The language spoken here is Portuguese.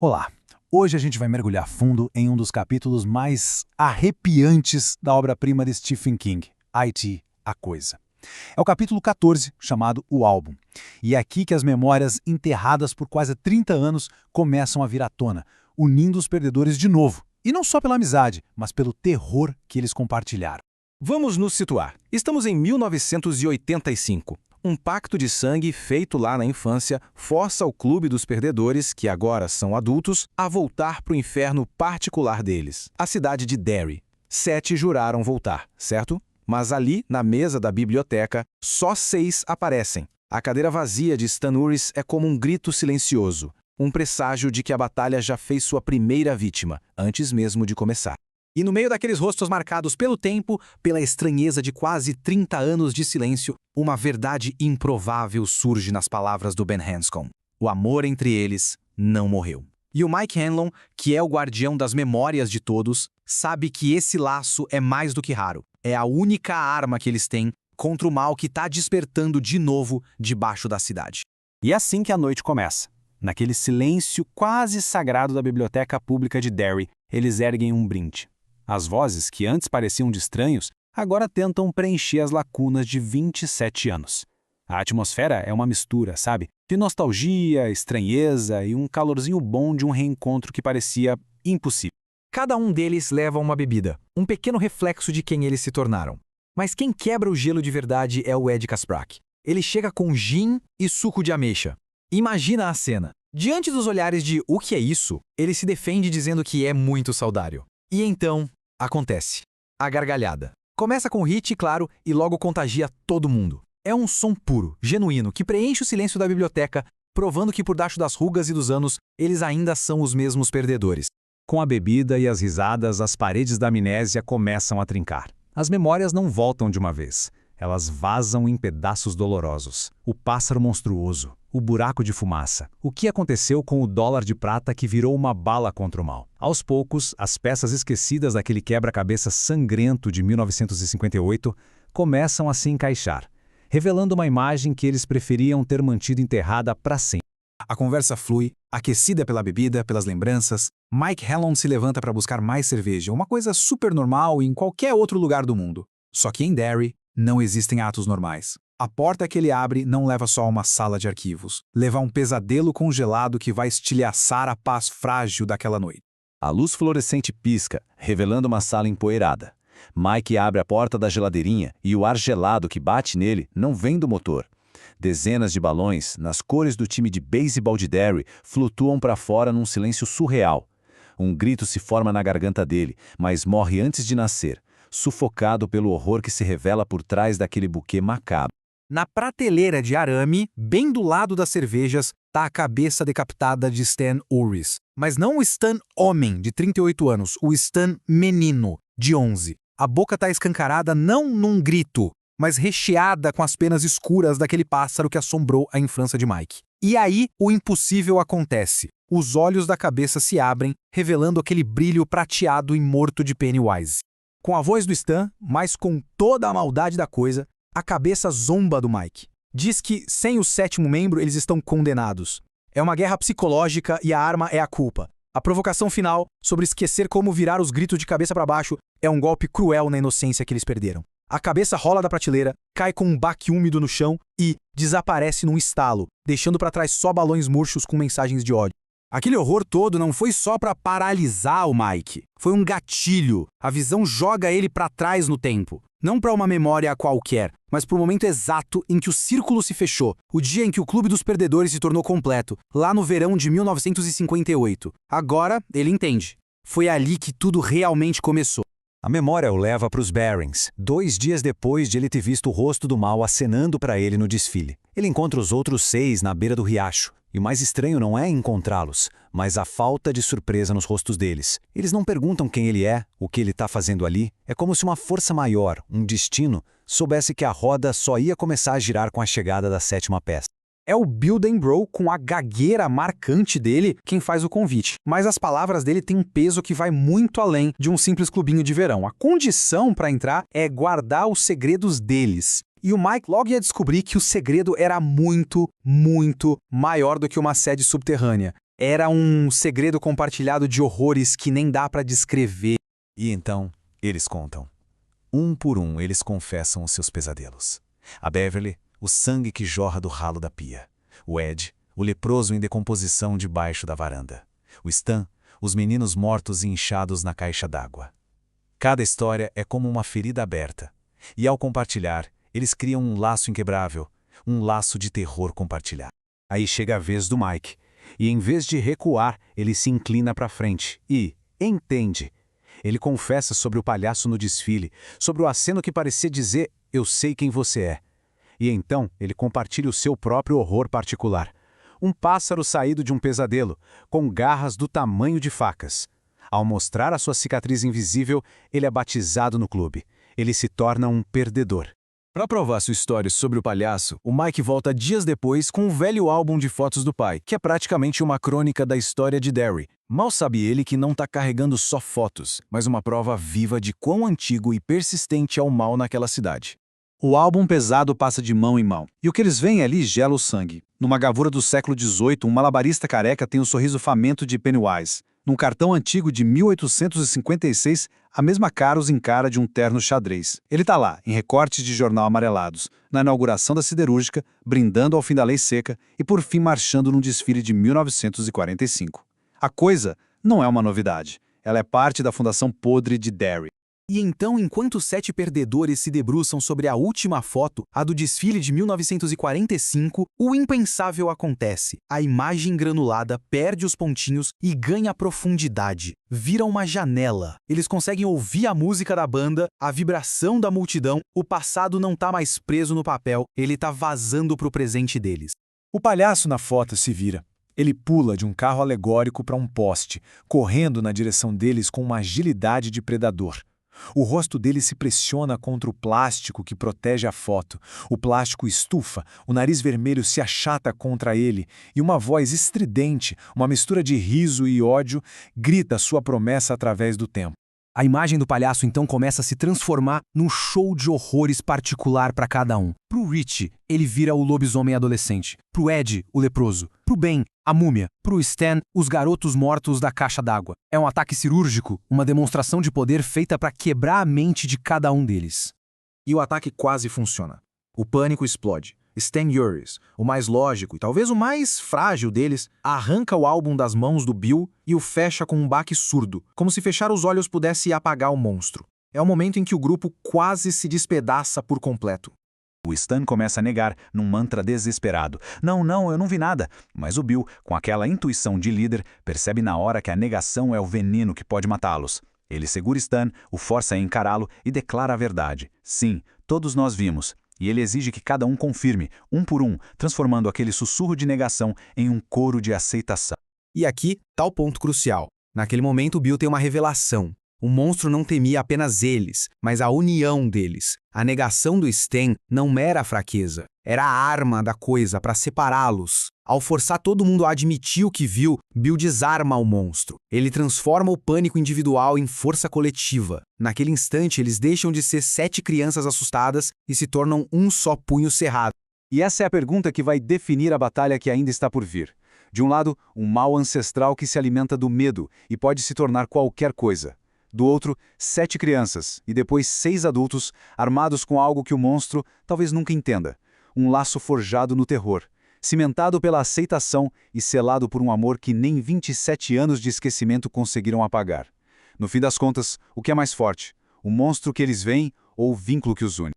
Olá! Hoje a gente vai mergulhar fundo em um dos capítulos mais arrepiantes da obra-prima de Stephen King, IT, A Coisa. É o capítulo 14, chamado O Álbum. E é aqui que as memórias enterradas por quase 30 anos começam a vir à tona, unindo os perdedores de novo. E não só pela amizade, mas pelo terror que eles compartilharam. Vamos nos situar. Estamos em 1985. Um pacto de sangue feito lá na infância força o clube dos perdedores, que agora são adultos, a voltar para o inferno particular deles, a cidade de Derry. 7 juraram voltar, certo? Mas ali, na mesa da biblioteca, só 6 aparecem. A cadeira vazia de Stan Uris é como um grito silencioso, um presságio de que a batalha já fez sua primeira vítima, antes mesmo de começar. E no meio daqueles rostos marcados pelo tempo, pela estranheza de quase 30 anos de silêncio, uma verdade improvável surge nas palavras do Ben Hanscom. O amor entre eles não morreu. E o Mike Hanlon, que é o guardião das memórias de todos, sabe que esse laço é mais do que raro. É a única arma que eles têm contra o mal que está despertando de novo debaixo da cidade. E é assim que a noite começa. Naquele silêncio quase sagrado da biblioteca pública de Derry, eles erguem um brinde. As vozes, que antes pareciam de estranhos, agora tentam preencher as lacunas de 27 anos. A atmosfera é uma mistura, sabe? De nostalgia, estranheza e um calorzinho bom de um reencontro que parecia impossível. Cada um deles leva uma bebida, um pequeno reflexo de quem eles se tornaram. Mas quem quebra o gelo de verdade é o Ed Kasprak. Ele chega com gin e suco de ameixa. Imagina a cena. Diante dos olhares de "o que é isso?", ele se defende dizendo que é muito saudável. E então acontece. A gargalhada. Começa com hit, claro, e logo contagia todo mundo. É um som puro, genuíno, que preenche o silêncio da biblioteca, provando que por baixo das rugas e dos anos, eles ainda são os mesmos perdedores. Com a bebida e as risadas, as paredes da amnésia começam a trincar. As memórias não voltam de uma vez. Elas vazam em pedaços dolorosos. O pássaro monstruoso, o buraco de fumaça. O que aconteceu com o dólar de prata que virou uma bala contra o mal? Aos poucos, as peças esquecidas daquele quebra-cabeça sangrento de 1958 começam a se encaixar, revelando uma imagem que eles preferiam ter mantido enterrada para sempre. A conversa flui, aquecida pela bebida, pelas lembranças. Mike Hanlon se levanta para buscar mais cerveja, uma coisa super normal em qualquer outro lugar do mundo. Só que em Derry, não existem atos normais. A porta que ele abre não leva só a uma sala de arquivos. Leva a um pesadelo congelado que vai estilhaçar a paz frágil daquela noite. A luz fluorescente pisca, revelando uma sala empoeirada. Mike abre a porta da geladeirinha e o ar gelado que bate nele não vem do motor. Dezenas de balões, nas cores do time de beisebol de Derry, flutuam para fora num silêncio surreal. Um grito se forma na garganta dele, mas morre antes de nascer, sufocado pelo horror que se revela por trás daquele buquê macabro. Na prateleira de arame, bem do lado das cervejas, está a cabeça decapitada de Stan Uris. Mas não o Stan homem, de 38 anos, o Stan menino, de 11. A boca está escancarada não num grito, mas recheada com as penas escuras daquele pássaro que assombrou a infância de Mike. E aí o impossível acontece. Os olhos da cabeça se abrem, revelando aquele brilho prateado e morto de Pennywise. Com a voz do Stan, mas com toda a maldade da coisa, a cabeça zomba do Mike. Diz que, sem o 7º membro, eles estão condenados. É uma guerra psicológica e a arma é a culpa. A provocação final, sobre esquecer como virar os gritos de cabeça para baixo, é um golpe cruel na inocência que eles perderam. A cabeça rola da prateleira, cai com um baque úmido no chão e desaparece num estalo, deixando para trás só balões murchos com mensagens de ódio. Aquele horror todo não foi só para paralisar o Mike. Foi um gatilho. A visão joga ele para trás no tempo. Não para uma memória qualquer, mas para o momento exato em que o círculo se fechou. O dia em que o Clube dos Perdedores se tornou completo, lá no verão de 1958. Agora, ele entende. Foi ali que tudo realmente começou. A memória o leva para os Barrens, 2 dias depois de ele ter visto o rosto do mal acenando para ele no desfile. Ele encontra os outros 6 na beira do riacho. E o mais estranho não é encontrá-los, mas a falta de surpresa nos rostos deles. Eles não perguntam quem ele é, o que ele está fazendo ali. É como se uma força maior, um destino, soubesse que a roda só ia começar a girar com a chegada da 7ª peça. É o Bill Denbrough, com a gagueira marcante dele, quem faz o convite. Mas as palavras dele têm um peso que vai muito além de um simples clubinho de verão. A condição para entrar é guardar os segredos deles. E o Mike logo ia descobrir que o segredo era muito, muito maior do que uma sede subterrânea. Era um segredo compartilhado de horrores que nem dá pra descrever. E então, eles contam. Um por um, eles confessam os seus pesadelos. A Beverly, o sangue que jorra do ralo da pia. O Ed, o leproso em decomposição debaixo da varanda. O Stan, os meninos mortos e inchados na caixa d'água. Cada história é como uma ferida aberta. E ao compartilhar, eles criam um laço inquebrável, um laço de terror compartilhado. Aí chega a vez do Mike. E em vez de recuar, ele se inclina para frente e entende. Ele confessa sobre o palhaço no desfile, sobre o aceno que parecia dizer, eu sei quem você é. E então ele compartilha o seu próprio horror particular. Um pássaro saído de um pesadelo, com garras do tamanho de facas. Ao mostrar a sua cicatriz invisível, ele é batizado no clube. Ele se torna um perdedor. Para provar sua história sobre o palhaço, o Mike volta dias depois com um velho álbum de fotos do pai, que é praticamente uma crônica da história de Derry. Mal sabe ele que não está carregando só fotos, mas uma prova viva de quão antigo e persistente é o mal naquela cidade. O álbum pesado passa de mão em mão, e o que eles veem ali gela o sangue. Numa gravura do século XVIII, um malabarista careca tem o sorriso faminto de Pennywise. Num cartão antigo de 1856, a mesma cara os encara de um terno xadrez. Ele tá lá, em recortes de jornal amarelados, na inauguração da siderúrgica, brindando ao fim da lei seca e por fim marchando num desfile de 1945. A coisa não é uma novidade. Ela é parte da fundação podre de Derry. E então, enquanto os 7 perdedores se debruçam sobre a última foto, a do desfile de 1945, o impensável acontece. A imagem granulada perde os pontinhos e ganha profundidade. Vira uma janela. Eles conseguem ouvir a música da banda, a vibração da multidão. O passado não tá mais preso no papel, ele tá vazando pro presente deles. O palhaço na foto se vira. Ele pula de um carro alegórico para um poste, correndo na direção deles com uma agilidade de predador. O rosto dele se pressiona contra o plástico que protege a foto. O plástico estufa, o nariz vermelho se achata contra ele e uma voz estridente, uma mistura de riso e ódio, grita sua promessa através do tempo. A imagem do palhaço então começa a se transformar num show de horrores particular para cada um. Pro Rich, ele vira o lobisomem adolescente. Pro Ed, o leproso. Pro Ben, a múmia. Pro Stan, os garotos mortos da caixa d'água. É um ataque cirúrgico, uma demonstração de poder feita para quebrar a mente de cada um deles. E o ataque quase funciona. O pânico explode. Stan Uris, o mais lógico e talvez o mais frágil deles, arranca o álbum das mãos do Bill e o fecha com um baque surdo, como se fechar os olhos pudesse apagar o monstro. É o momento em que o grupo quase se despedaça por completo. O Stan começa a negar, num mantra desesperado. Não, eu não vi nada. Mas o Bill, com aquela intuição de líder, percebe na hora que a negação é o veneno que pode matá-los. Ele segura Stan, o força a encará-lo e declara a verdade. Sim, todos nós vimos. E ele exige que cada um confirme, um por um, transformando aquele sussurro de negação em um coro de aceitação. E aqui tá o ponto crucial. Naquele momento, o Bill tem uma revelação. O monstro não temia apenas eles, mas a união deles. A negação do Stan não era a fraqueza, era a arma da coisa para separá-los. Ao forçar todo mundo a admitir o que viu, Bill desarma o monstro. Ele transforma o pânico individual em força coletiva. Naquele instante, eles deixam de ser 7 crianças assustadas e se tornam um só punho cerrado. E essa é a pergunta que vai definir a batalha que ainda está por vir. De um lado, um mal ancestral que se alimenta do medo e pode se tornar qualquer coisa. Do outro, 7 crianças e depois 6 adultos, armados com algo que o monstro talvez nunca entenda. Um laço forjado no terror, cimentado pela aceitação e selado por um amor que nem 27 anos de esquecimento conseguiram apagar. No fim das contas, o que é mais forte? O monstro que eles veem ou o vínculo que os une?